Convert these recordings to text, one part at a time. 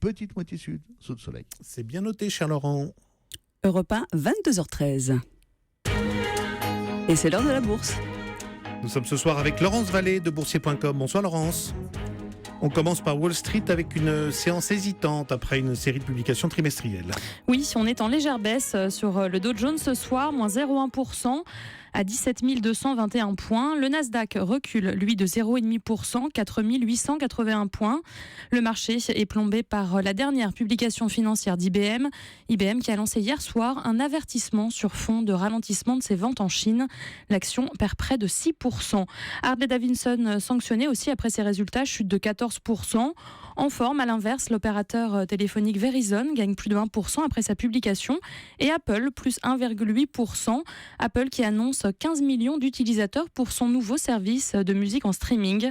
petite moitié sud, sous le soleil. C'est bien noté, cher Laurent. Europe 1, 22h13. Et c'est l'heure de la bourse. Nous sommes ce soir avec Laurence Vallée de boursier.com. Bonsoir Laurence. On commence par Wall Street avec une séance hésitante après une série de publications trimestrielles. Oui, on est en légère baisse sur le Dow Jones ce soir, moins 0,1% à 17 221 points. Le Nasdaq recule, lui, de 0,5%, 4 881 points. Le marché est plombé par la dernière publication financière d'IBM. IBM qui a lancé hier soir un avertissement sur fond de ralentissement de ses ventes en Chine. L'action perd près de 6%. Harley Davidson sanctionné aussi après ses résultats, chute de 14%. En forme, à l'inverse, l'opérateur téléphonique Verizon gagne plus de 1% après sa publication. Et Apple, plus 1,8%. Apple qui annonce 15 millions d'utilisateurs pour son nouveau service de musique en streaming.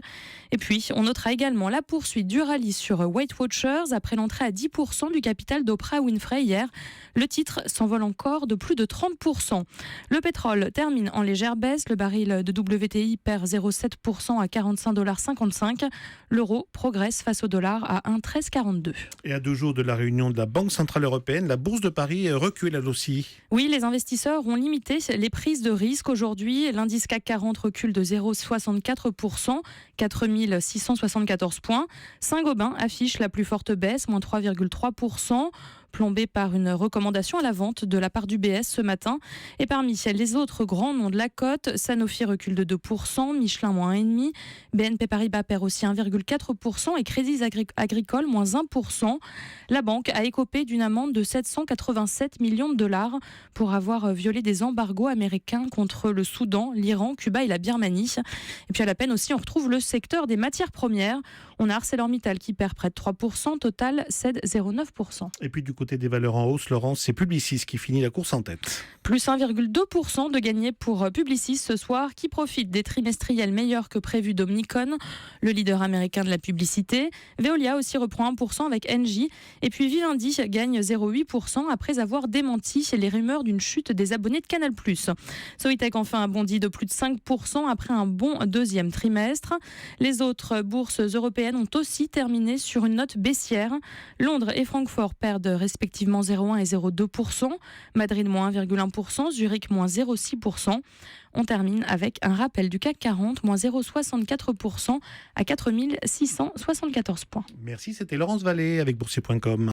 Et puis, on notera également la poursuite du rallye sur Weight Watchers après l'entrée à 10% du capital d'Oprah Winfrey hier. Le titre s'envole encore de plus de 30%. Le pétrole termine en légère baisse. Le baril de WTI perd 0,7% à 45,55 $. L'euro progresse face au dollar à 1,1342. Et à 2 jours de la réunion de la Banque Centrale Européenne, la Bourse de Paris recule elle aussi. Oui, les investisseurs ont limité les prises de risque aujourd'hui. L'indice CAC 40 recule de 0,64%, 4 674 points. Saint-Gobain affiche la plus forte baisse, moins 3,3%. Plombé par une recommandation à la vente de la part d'UBS ce matin. Et parmi les autres grands noms de la cote, Sanofi recule de 2%, Michelin moins 1,5%, BNP Paribas perd aussi 1,4% et Crédit Agricole moins 1%. La banque a écopé d'une amende de 787 millions de dollars pour avoir violé des embargos américains contre le Soudan, l'Iran, Cuba et la Birmanie. Et puis à la peine aussi, on retrouve le secteur des matières premières. On a ArcelorMittal qui perd près de 3%, Total cède 0,9%. Et puis du côté des valeurs en hausse, Laurence, c'est Publicis qui finit la course en tête. Plus 1,2% de gagné pour Publicis ce soir, qui profite des trimestriels meilleurs que prévu d'Omnicom, le leader américain de la publicité. Veolia aussi reprend 1% avec Engie. Et puis Vivendi gagne 0,8% après avoir démenti les rumeurs d'une chute des abonnés de Canal+. Soitec enfin a bondi de plus de 5% après un bon deuxième trimestre. Les autres bourses européennes ont aussi terminé sur une note baissière. Londres et Francfort perdent respectivement 0,1 et 0,2%. Madrid moins 1,1%, Zurich moins 0,6%. On termine avec un rappel du CAC 40, moins 0,64% à 4 674 points. Merci, c'était Laurence Vallée avec boursier.com.